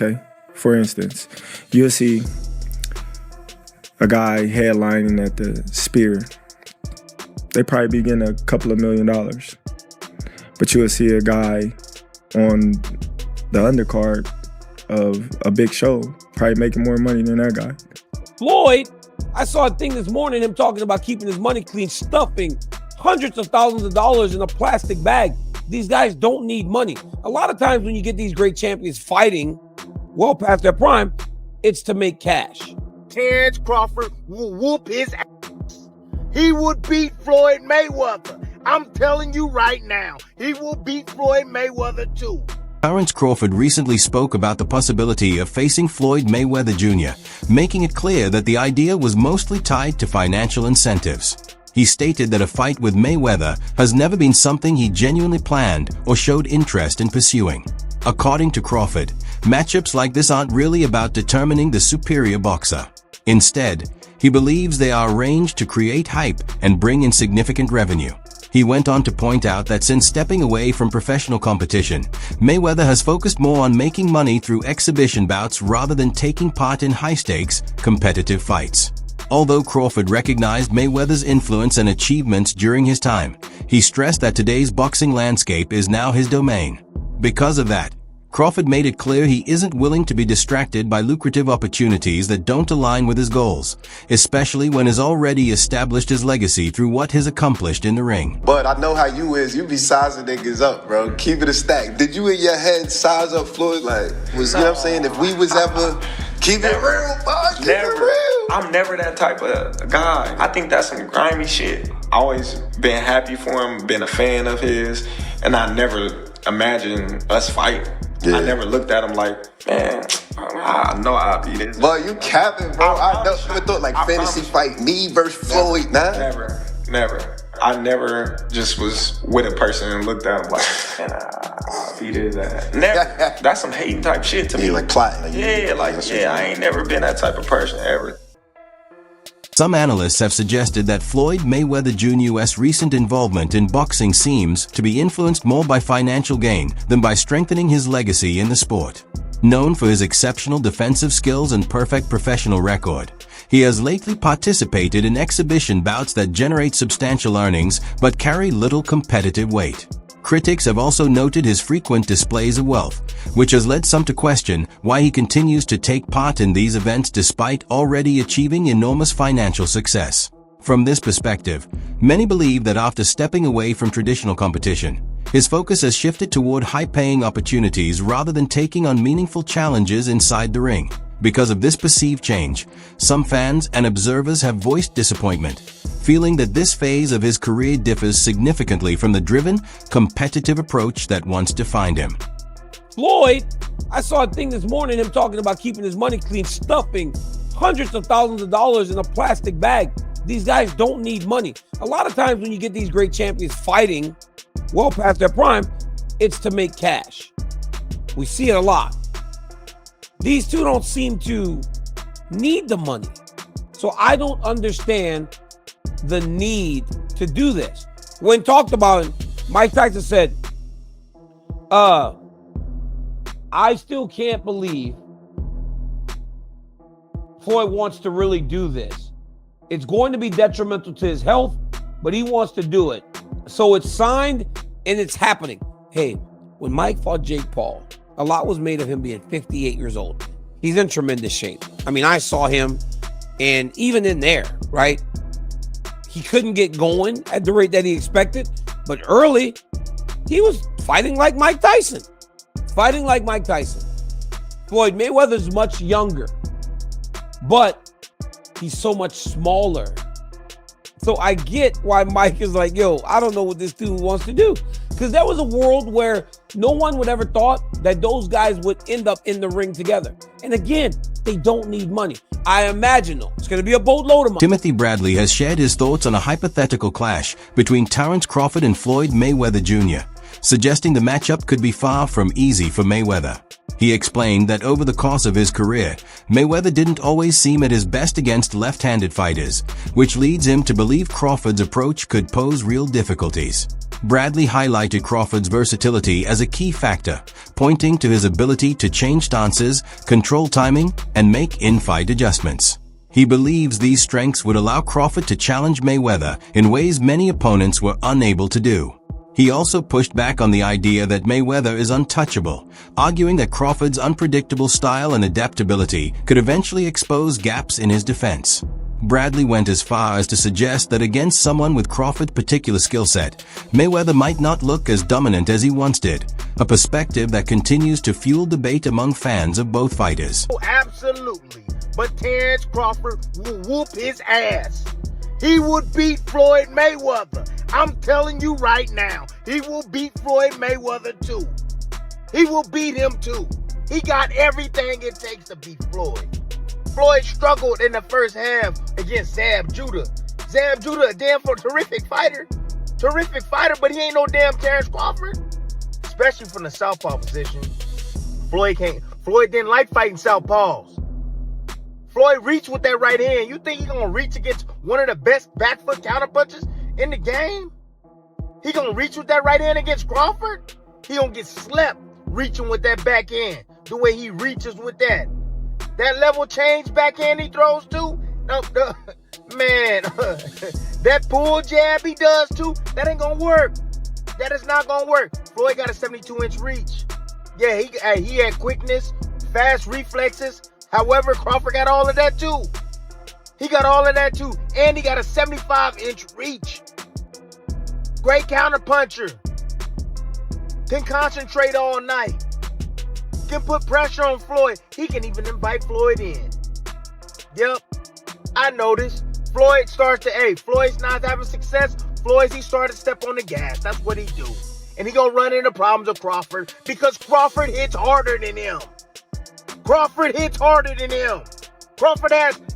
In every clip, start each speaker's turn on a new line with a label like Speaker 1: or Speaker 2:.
Speaker 1: okay? For instance, you'll see a guy headlining at the Spear. They probably be getting a couple of $1 million. But you'll see a guy on the undercard of a big show probably making more money than that guy.
Speaker 2: Floyd, I saw a thing this morning, him talking about keeping his money clean, stuffing hundreds of thousands of dollars in a plastic bag. These guys don't need money. A lot of times when you get these great champions fighting well past their prime, it's to make cash.
Speaker 3: Terence Crawford will whoop his ass. He would beat Floyd Mayweather. I'm telling you right now, he will beat Floyd Mayweather too.
Speaker 4: Terence Crawford recently spoke about the possibility of facing Floyd Mayweather Jr., making it clear that the idea was mostly tied to financial incentives. He stated that a fight with Mayweather has never been something he genuinely planned or showed interest in pursuing. According to Crawford, matchups like this aren't really about determining the superior boxer. Instead, he believes they are arranged to create hype and bring in significant revenue. He went on to point out that since stepping away from professional competition, Mayweather has focused more on making money through exhibition bouts rather than taking part in high-stakes, competitive fights. Although Crawford recognized Mayweather's influence and achievements during his time, he stressed that today's boxing landscape is now his domain. Because of that, Crawford made it clear he isn't willing to be distracted by lucrative opportunities that don't align with his goals, especially when he's already established his legacy through what he's accomplished in the ring.
Speaker 5: But I know how you is. You be sizing niggas up, bro. Keep it a stack. Did you in your head size up Floyd? Like, you know what I'm saying? If we was ever, keep it real, boss. Keep it real.
Speaker 6: I'm never that type of guy. I think that's some grimy shit. Always been happy for him, been a fan of his, and I never imagined us fighting. Yeah. I never looked at him like, man, I know I'll be this.
Speaker 5: But you capping, bro. I never thought like fantasy fight me versus Floyd, nah.
Speaker 6: Never. I never just was with a person and looked at him like, man, I'll be this, that. Never. That's some hating type shit to me.
Speaker 5: Like plotting.
Speaker 6: I ain't never been that type of person ever.
Speaker 4: Some analysts have suggested that Floyd Mayweather Jr.'s recent involvement in boxing seems to be influenced more by financial gain than by strengthening his legacy in the sport. Known for his exceptional defensive skills and perfect professional record, he has lately participated in exhibition bouts that generate substantial earnings but carry little competitive weight. Critics have also noted his frequent displays of wealth, which has led some to question why he continues to take part in these events despite already achieving enormous financial success. From this perspective, many believe that after stepping away from traditional competition, his focus has shifted toward high-paying opportunities rather than taking on meaningful challenges inside the ring. Because of this perceived change, some fans and observers have voiced disappointment, feeling that this phase of his career differs significantly from the driven, competitive approach that once defined him.
Speaker 2: Floyd, I saw a thing this morning, him talking about keeping his money clean, stuffing hundreds of thousands of dollars in a plastic bag. These guys don't need money. A lot of times when you get these great champions fighting well past their prime, it's to make cash. We see it a lot. These two don't seem to need the money. So I don't understand the need to do this. When talked about it, Mike Tyson said, I still can't believe Floyd wants to really do this. It's going to be detrimental to his health, but he wants to do it. So it's signed and it's happening. Hey, when Mike fought Jake Paul, a lot was made of him being 58 years old. He's in tremendous shape. I mean, I saw him, and even in there, right? He couldn't get going at the rate that he expected, but early, he was fighting like Mike Tyson. Floyd Mayweather's much younger, but he's so much smaller. So I get why Mike is like, yo, I don't know what this dude wants to do. Because there was a world where no one would ever thought that those guys would end up in the ring together. And again, they don't need money. I imagine, though, it's going to be a boatload of money.
Speaker 4: Timothy Bradley has shared his thoughts on a hypothetical clash between Terence Crawford and Floyd Mayweather Jr., suggesting the matchup could be far from easy for Mayweather. He explained that over the course of his career, Mayweather didn't always seem at his best against left-handed fighters, which leads him to believe Crawford's approach could pose real difficulties. Bradley highlighted Crawford's versatility as a key factor, pointing to his ability to change stances, control timing, and make in-fight adjustments. He believes these strengths would allow Crawford to challenge Mayweather in ways many opponents were unable to do. He also pushed back on the idea that Mayweather is untouchable, arguing that Crawford's unpredictable style and adaptability could eventually expose gaps in his defense. Bradley went as far as to suggest that against someone with Crawford's particular skill set, Mayweather might not look as dominant as he once did, a perspective that continues to fuel debate among fans of both fighters.
Speaker 3: Oh, absolutely. But Terence Crawford will whoop his ass. He would beat Floyd Mayweather. I'm telling you right now, he will beat Floyd Mayweather too. He will beat him too. He got everything it takes to beat Floyd. Floyd struggled in the first half against Zab Judah. Zab Judah, a damn terrific fighter. Terrific fighter, but he ain't no damn Terence Crawford. Especially from the southpaw position. Floyd didn't like fighting southpaws. Floyd reached with that right hand. You think he's going to reach against one of the best back foot counterpunchers in the game? He going to reach with that right hand against Crawford? He going to get slept reaching with that back hand. The way he reaches with that. That level change backhand he throws too? Man, that pull jab he does too, that ain't going to work. That is not going to work. Floyd got a 72-inch reach. Yeah, he had quickness, fast reflexes. However, Crawford got all of that too. He got all of that too. And he got a 75-inch reach. Great counterpuncher. Can concentrate all night. Can put pressure on Floyd. He can even invite Floyd in. Yep. I noticed. Floyd's not having success. He started to step on the gas. That's what he do. And he gonna run into problems with Crawford because Crawford hits harder than him. Crawford hits harder than him. Crawford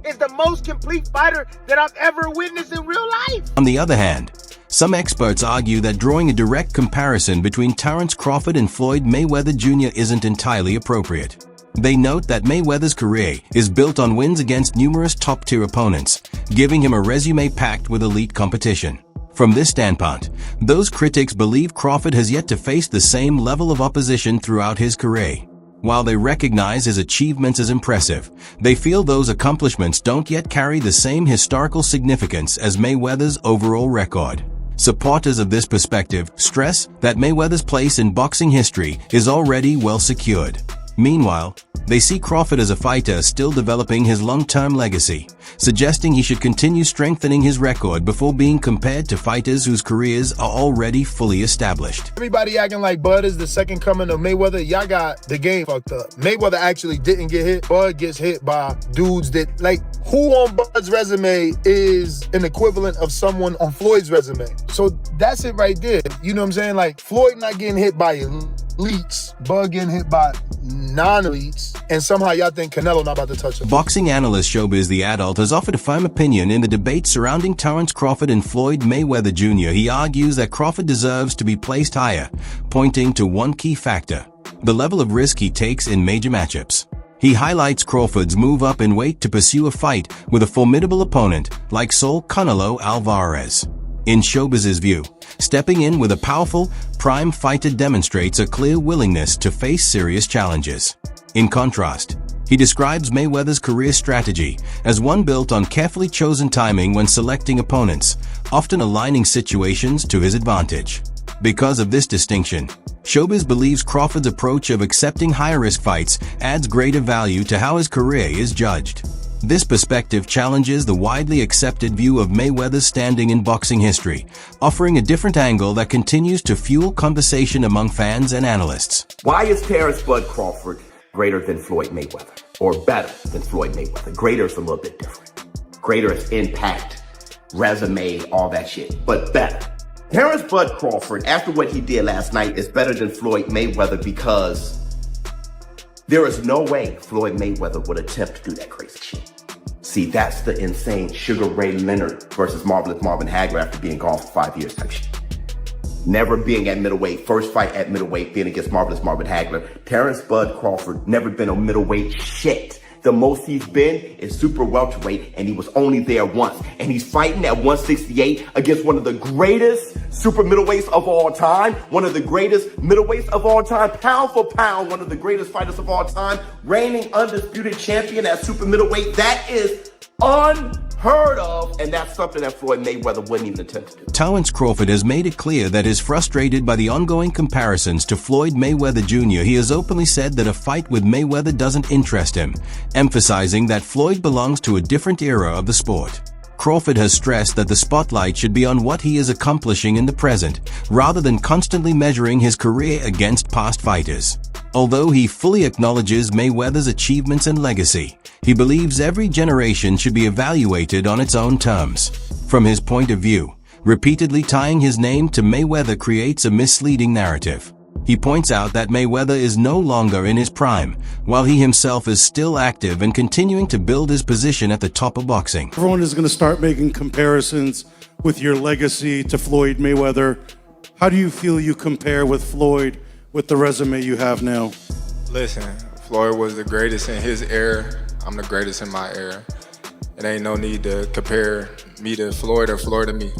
Speaker 3: is the most complete fighter that I've ever witnessed in real life.
Speaker 4: On the other hand, some experts argue that drawing a direct comparison between Terence Crawford and Floyd Mayweather Jr. isn't entirely appropriate. They note that Mayweather's career is built on wins against numerous top-tier opponents, giving him a resume packed with elite competition. From this standpoint, those critics believe Crawford has yet to face the same level of opposition throughout his career. While they recognize his achievements as impressive, they feel those accomplishments don't yet carry the same historical significance as Mayweather's overall record. Supporters of this perspective stress that Mayweather's place in boxing history is already well secured. Meanwhile, they see Crawford as a fighter still developing his long-term legacy, suggesting he should continue strengthening his record before being compared to fighters whose careers are already fully established.
Speaker 7: Everybody acting like Bud is the second coming of Mayweather. Y'all got the game fucked up. Mayweather actually didn't get hit. Bud gets hit by dudes that, who on Bud's resume is an equivalent of someone on Floyd's resume? So that's it right there. You know what I'm saying? Floyd not getting hit by elites, Bud getting hit by non-elites, and somehow y'all think Canelo not about to touch him.
Speaker 4: Boxing analyst Showbiz the Adult has offered a firm opinion in the debate surrounding Terence Crawford and Floyd Mayweather Jr. He argues that Crawford deserves to be placed higher, pointing to one key factor: the level of risk he takes in major matchups. He highlights Crawford's move up in weight to pursue a fight with a formidable opponent like Saul Canelo Alvarez. In Showbiz's view, stepping in with a powerful, prime fighter demonstrates a clear willingness to face serious challenges. In contrast, he describes Mayweather's career strategy as one built on carefully chosen timing when selecting opponents, often aligning situations to his advantage. Because of this distinction, Showbiz believes Crawford's approach of accepting higher-risk fights adds greater value to how his career is judged. This perspective challenges the widely accepted view of Mayweather's standing in boxing history, offering a different angle that continues to fuel conversation among fans and analysts.
Speaker 8: Why is Terence Bud Crawford greater than Floyd Mayweather? Or better than Floyd Mayweather? Greater is a little bit different. Greater is impact, resume, all that shit, but better. Terence Bud Crawford, after what he did last night, is better than Floyd Mayweather because there is no way Floyd Mayweather would attempt to do that crazy shit. See, that's the insane Sugar Ray Leonard versus Marvelous Marvin Hagler after being gone for 5 years type shit. Never being at middleweight, first fight at middleweight, being against Marvelous Marvin Hagler. Terence Bud Crawford never been a middleweight shit. The most he's been is super welterweight, and he was only there once. And he's fighting at 168 against one of the greatest super middleweights of all time, one of the greatest middleweights of all time, pound for pound, one of the greatest fighters of all time, reigning undisputed champion at super middleweight. That is unheard of, and that's something that Floyd Mayweather wouldn't even attempt to do.
Speaker 4: Terence Crawford has made it clear that is frustrated by the ongoing comparisons to Floyd Mayweather Jr. He has openly said that a fight with Mayweather doesn't interest him, emphasizing that Floyd belongs to a different era of the sport. Crawford has stressed that the spotlight should be on what he is accomplishing in the present, rather than constantly measuring his career against past fighters. Although he fully acknowledges Mayweather's achievements and legacy, he believes every generation should be evaluated on its own terms. From his point of view, repeatedly tying his name to Mayweather creates a misleading narrative. He points out that Mayweather is no longer in his prime, while he himself is still active and continuing to build his position at the top of boxing.
Speaker 9: Everyone is going to start making comparisons with your legacy to Floyd Mayweather. How do you feel you compare with Floyd with the resume you have now?
Speaker 10: Listen, Floyd was the greatest in his era. I'm the greatest in my era. It ain't no need to compare me to Floyd or Floyd to me.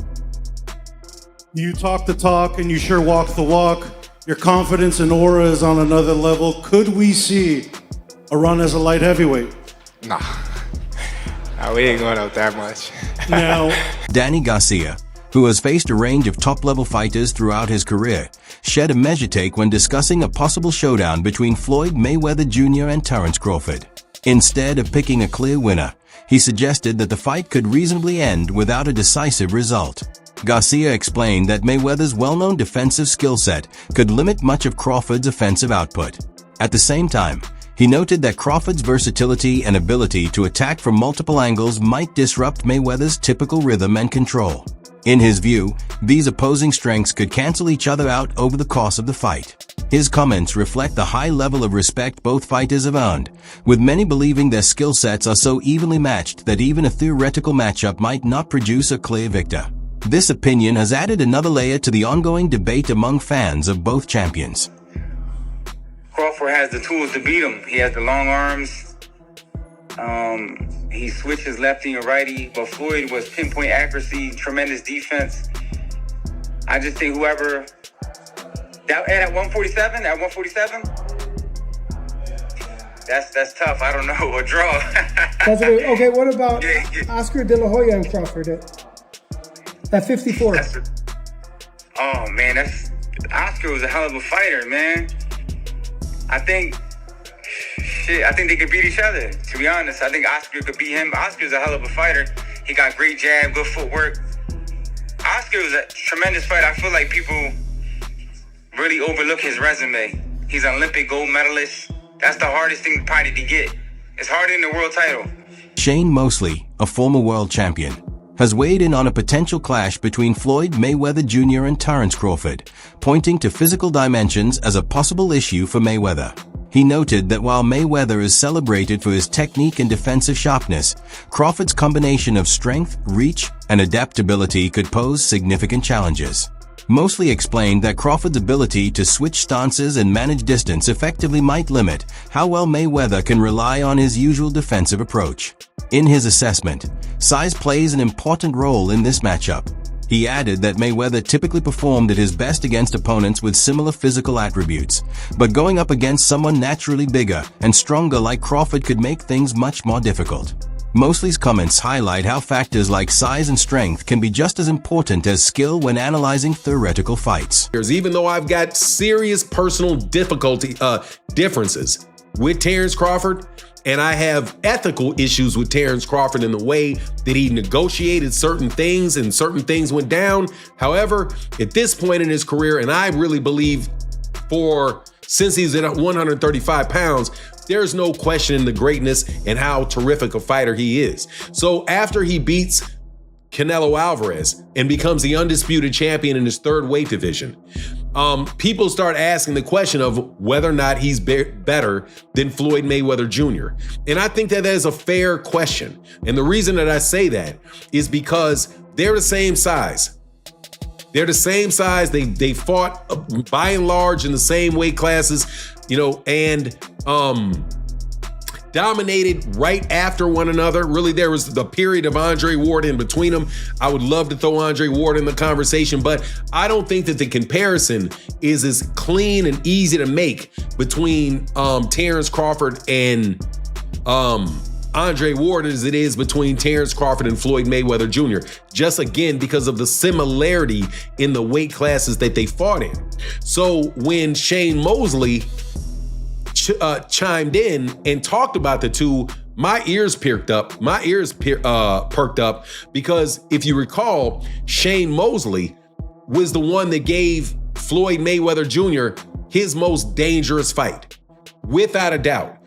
Speaker 9: You talk the talk and you sure walk the walk. Your confidence and aura is on another level. Could we see a run as a light heavyweight?
Speaker 10: Nah, we ain't going up that much.
Speaker 9: Now,
Speaker 4: Danny Garcia, who has faced a range of top-level fighters throughout his career, shed a measure take when discussing a possible showdown between Floyd Mayweather Jr. and Terence Crawford. Instead of picking a clear winner, he suggested that the fight could reasonably end without a decisive result. Garcia explained that Mayweather's well-known defensive skill set could limit much of Crawford's offensive output. At the same time, he noted that Crawford's versatility and ability to attack from multiple angles might disrupt Mayweather's typical rhythm and control. In his view, these opposing strengths could cancel each other out over the course of the fight. His comments reflect the high level of respect both fighters have earned, with many believing their skill sets are so evenly matched that even a theoretical matchup might not produce a clear victor. This opinion has added another layer to the ongoing debate among fans of both champions.
Speaker 11: Crawford has the tools to beat him. He has the long arms. He switches lefty and righty, but Floyd was pinpoint accuracy, tremendous defense. I just think whoever that at 147, that's tough. I don't know, a draw.
Speaker 12: Okay, what about Oscar De La Hoya and Crawford at 54?
Speaker 11: Oh man, Oscar was a hell of a fighter, man. I think they could beat each other, to be honest. I think Oscar could beat him. Oscar's a hell of a fighter. He got great jab, good footwork. Oscar was a tremendous fighter. I feel like people really overlook his resume. He's an Olympic gold medalist. That's the hardest thing probably to get. It's harder than the world title.
Speaker 4: Shane Mosley, a former world champion, has weighed in on a potential clash between Floyd Mayweather Jr. and Terence Crawford, pointing to physical dimensions as a possible issue for Mayweather. He noted that while Mayweather is celebrated for his technique and defensive sharpness, Crawford's combination of strength, reach, and adaptability could pose significant challenges. Mosley explained that Crawford's ability to switch stances and manage distance effectively might limit how well Mayweather can rely on his usual defensive approach. In his assessment, size plays an important role in this matchup. He added that Mayweather typically performed at his best against opponents with similar physical attributes, but going up against someone naturally bigger and stronger like Crawford could make things much more difficult. Mosley's comments highlight how factors like size and strength can be just as important as skill when analyzing theoretical fights.
Speaker 13: Even though I've got serious personal differences with Terence Crawford, and I have ethical issues with Terence Crawford in the way that he negotiated certain things and certain things went down. However, at this point in his career, and I really believe since he's at 135 pounds, there's no question in the greatness and how terrific a fighter he is. So after he beats Canelo Alvarez and becomes the undisputed champion in his third weight division, people start asking the question of whether or not he's better than Floyd Mayweather Jr. And I think that is a fair question. And the reason that I say that is because they're the same size. They're the same size. They fought by and large in the same weight classes, and dominated right after one another. Really, there was the period of Andre Ward in between them. I would love to throw Andre Ward in the conversation, but I don't think that the comparison is as clean and easy to make between Terence Crawford and Andre Ward as it is between Terence Crawford and Floyd Mayweather Jr. Just again, because of the similarity in the weight classes that they fought in. So when Shane Mosley chimed in and talked about the two, my ears perked up. My ears perked up because if you recall, Shane Mosley was the one that gave Floyd Mayweather Jr. his most dangerous fight. Without a doubt,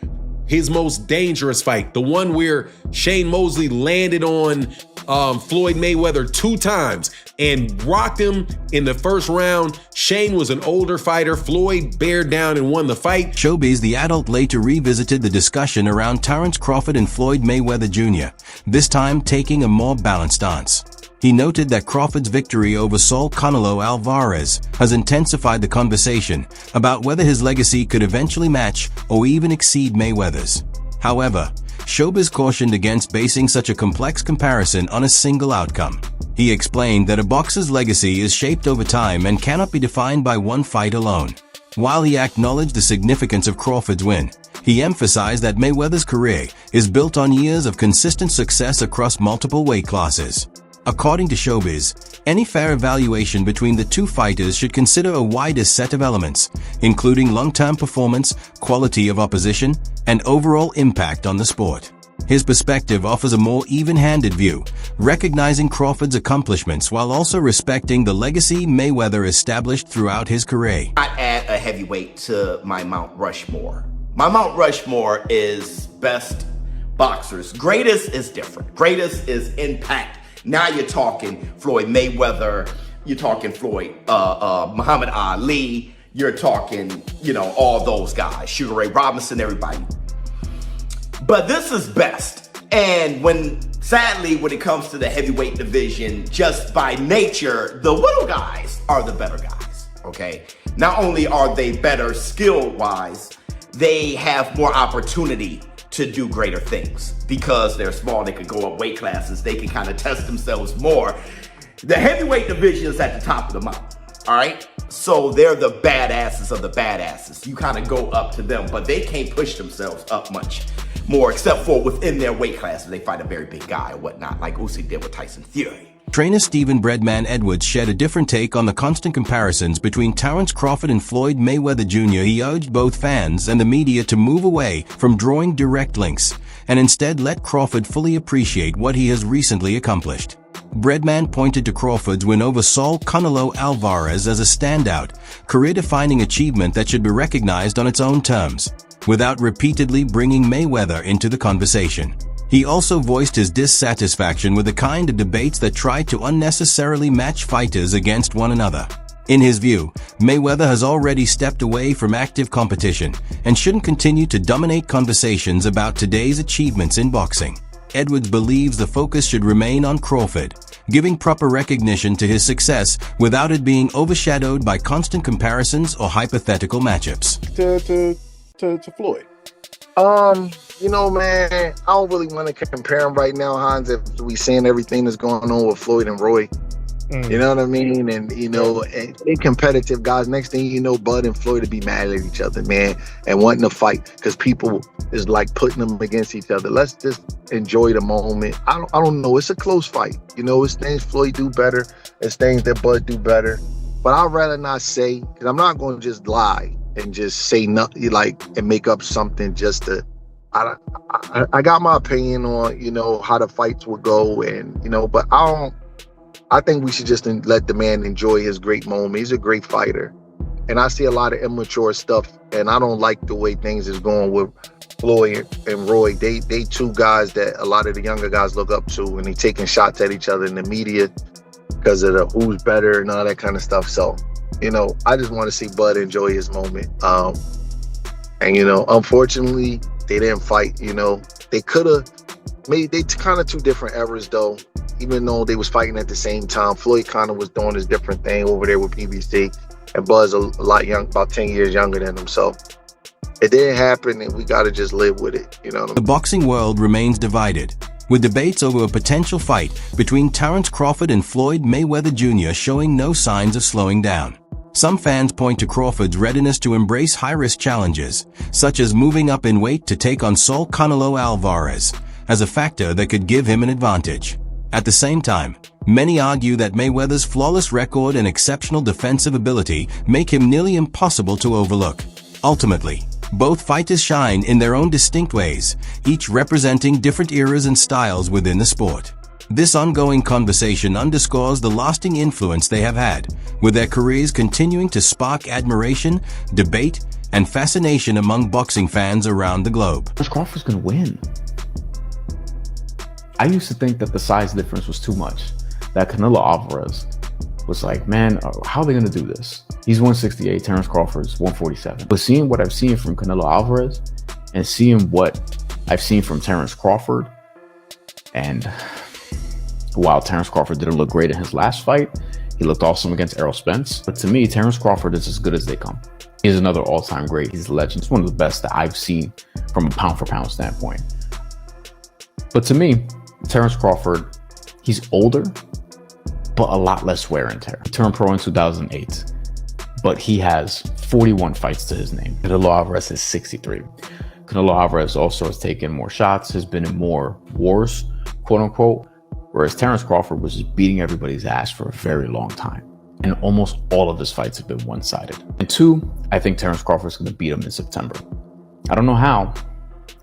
Speaker 13: his most dangerous fight. The one where Shane Mosley landed on Floyd Mayweather 2 times and rocked him in the first round. Shane was an older fighter. Floyd bared down and won the fight.
Speaker 4: Showbiz The Adult later revisited the discussion around Terence Crawford and Floyd Mayweather Jr., this time taking a more balanced stance. He noted that Crawford's victory over Saul Canelo Alvarez has intensified the conversation about whether his legacy could eventually match or even exceed Mayweather's. However, Showbiz cautioned against basing such a complex comparison on a single outcome. He explained that a boxer's legacy is shaped over time and cannot be defined by one fight alone. While he acknowledged the significance of Crawford's win, he emphasized that Mayweather's career is built on years of consistent success across multiple weight classes. According to Showbiz, any fair evaluation between the two fighters should consider a wider set of elements, including long-term performance, quality of opposition, and overall impact on the sport. His perspective offers a more even-handed view, recognizing Crawford's accomplishments while also respecting the legacy Mayweather established throughout his career.
Speaker 8: I add a heavyweight to my Mount Rushmore. My Mount Rushmore is best boxers. Greatest is different. Greatest is impact. Now you're talking Floyd Mayweather, you're talking Muhammad Ali, you're talking, all those guys, Sugar Ray Robinson, everybody. But this is best. And sadly, when it comes to the heavyweight division, just by nature, the little guys are the better guys, okay? Not only are they better skill-wise, they have more opportunity to do greater things. Because they're small, they can go up weight classes, they can kind of test themselves more. The heavyweight division is at the top of the mountain, all right? So they're the badasses of the badasses. You kind of go up to them, but they can't push themselves up much more, except for within their weight classes. They fight a very big guy or whatnot, like Usyk did with Tyson Fury.
Speaker 4: Trainer Stephen Breadman Edwards shared a different take on the constant comparisons between Terence Crawford and Floyd Mayweather Jr. He urged both fans and the media to move away from drawing direct links and instead let Crawford fully appreciate what he has recently accomplished. Breadman pointed to Crawford's win over Saul Canelo Alvarez as a standout, career-defining achievement that should be recognized on its own terms, without repeatedly bringing Mayweather into the conversation. He also voiced his dissatisfaction with the kind of debates that try to unnecessarily match fighters against one another. In his view, Mayweather has already stepped away from active competition and shouldn't continue to dominate conversations about today's achievements in boxing. Edwards believes the focus should remain on Crawford, giving proper recognition to his success without it being overshadowed by constant comparisons or hypothetical matchups.
Speaker 7: To Floyd.
Speaker 3: Man, I don't really want to compare them right now, Hans, if we seeing everything that's going on with Floyd and Roy. You know what I mean? And, they competitive guys. Next thing you know, Bud and Floyd will be mad at each other, man, and wanting to fight because people is like putting them against each other. Let's just enjoy the moment. I don't know. It's a close fight. It's things Floyd do better. It's things that Bud do better. But I'd rather not say, because I'm not going to just lie and just say nothing, and make up something just to. I got my opinion on, how the fights would go, and, but I think we should just let the man enjoy his great moment. He's a great fighter. And I see a lot of immature stuff, and I don't like the way things is going with Floyd and Roy. They two guys that a lot of the younger guys look up to, and they taking shots at each other in the media because of the who's better and all that kind of stuff. So, I just want to see Bud enjoy his moment. And, unfortunately, they didn't fight. They could have made, they kind of two different eras, though. Even though they was fighting at the same time, Floyd kind of was doing his different thing over there with PBC, and Bud's a lot young, about 10 years younger than him. So
Speaker 7: It didn't happen, and we got to just live with it. You know what I mean?
Speaker 4: The boxing world remains divided, with debates over a potential fight between Terence Crawford and Floyd Mayweather Jr. showing no signs of slowing down. Some fans point to Crawford's readiness to embrace high-risk challenges, such as moving up in weight to take on Saul Canelo Alvarez, as a factor that could give him an advantage. At the same time, many argue that Mayweather's flawless record and exceptional defensive ability make him nearly impossible to overlook. Ultimately, both fighters shine in their own distinct ways, each representing different eras and styles within the sport. This ongoing conversation underscores the lasting influence they have had, with their careers continuing to spark admiration, debate, and fascination among boxing fans around the globe.
Speaker 14: Crawford's gonna win. I used to think that the size difference was too much, that Canelo Alvarez was like, man, how are they gonna do this? He's 168, Terence Crawford's 147. But seeing what I've seen from Canelo Alvarez and seeing what I've seen from Terence Crawford, and while Terence Crawford didn't look great in his last fight, he looked awesome against Errol Spence. But to me, Terence Crawford is as good as they come. He's another all-time great. He's a legend. He's one of the best that I've seen from a pound-for-pound standpoint. But to me, Terence Crawford, he's older, but a lot less wear and tear. He turned pro in 2008, but he has 41 fights to his name. Canelo Alvarez is 63. Canelo Alvarez also has taken more shots, has been in more wars, quote unquote, whereas Terence Crawford was just beating everybody's ass for a very long time. And almost all of his fights have been one-sided. And two, I think Terence Crawford's going to beat him in September. I don't know how,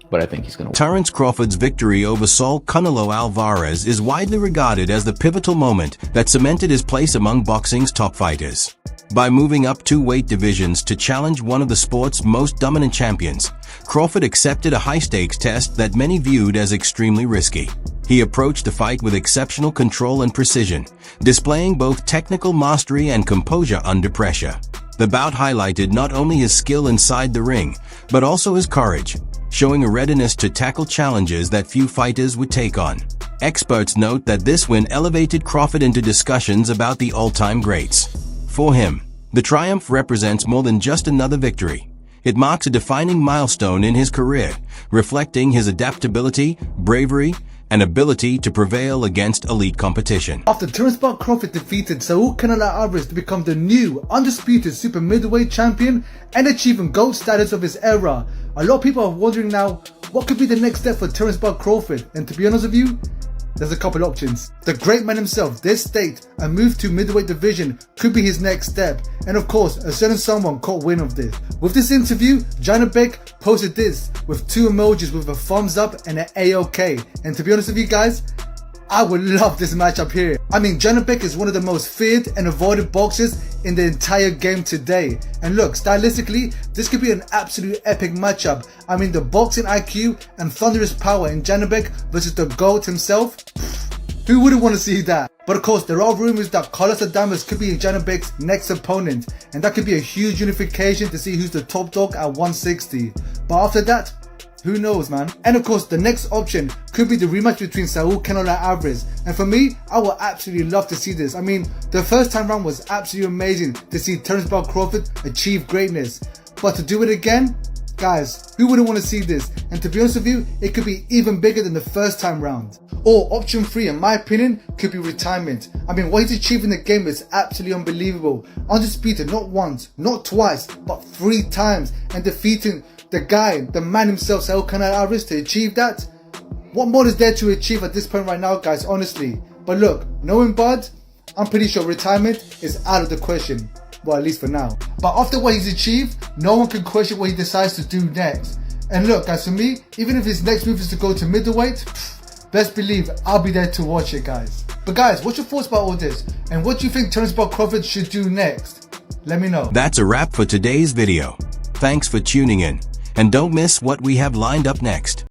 Speaker 14: but I think he's going to win.
Speaker 4: Terence Crawford's victory over Saul Canelo Alvarez is widely regarded as the pivotal moment that cemented his place among boxing's top fighters. By moving up 2 weight divisions to challenge one of the sport's most dominant champions, Crawford accepted a high-stakes test that many viewed as extremely risky. He approached the fight with exceptional control and precision, displaying both technical mastery and composure under pressure. The bout highlighted not only his skill inside the ring, but also his courage, showing a readiness to tackle challenges that few fighters would take on. Experts note that this win elevated Crawford into discussions about the all-time greats. For him, the triumph represents more than just another victory. It marks a defining milestone in his career, reflecting his adaptability, bravery, and ability to prevail against elite competition.
Speaker 15: After Terence Crawford defeated Saul Canelo Alvarez to become the new undisputed super middleweight champion and achieving GOAT status of his era, a lot of people are wondering now, what could be the next step for Terence Crawford? And to be honest with you, there's a couple options. The great man himself did state a move to middleweight division could be his next step. And of course, a certain someone caught wind of this. With this interview, Janabek posted this with 2 emojis with a thumbs up and an A-OK. And to be honest with you guys, I would love this matchup here. I mean, Janabek is one of the most feared and avoided boxers in the entire game today. And look, stylistically, this could be an absolute epic matchup. I mean, the boxing IQ and thunderous power in Janabek versus the GOAT himself. Who wouldn't want to see that? But of course, there are rumors that Carlos Adames could be Janabek's next opponent. And that could be a huge unification to see who's the top dog at 160. But after that, who knows, man? And of course, the next option could be the rematch between Saul Canelo Alvarez. And for me, I would absolutely love to see this. I mean, the first time round was absolutely amazing to see Terence Crawford achieve greatness. But to do it again, guys, who wouldn't want to see this? And to be honest with you, it could be even bigger than the first time round. Or option 3, in my opinion, could be retirement. I mean, what he's achieved in the game is absolutely unbelievable. Undisputed, not once, not twice, but 3 times. And defeating the guy, the man himself, Saul Canelo Alvarez, to achieve that. What more is there to achieve at this point right now, guys, honestly? But look, knowing Bud, I'm pretty sure retirement is out of the question. Well, at least for now. But after what he's achieved, no one can question what he decides to do next. And look, guys, for me, even if his next move is to go to middleweight, best believe I'll be there to watch it, guys. But guys, what's your thoughts about all this? And what do you think Terence Crawford should do next? Let me know.
Speaker 4: That's a wrap for today's video. Thanks for tuning in. And don't miss what we have lined up next.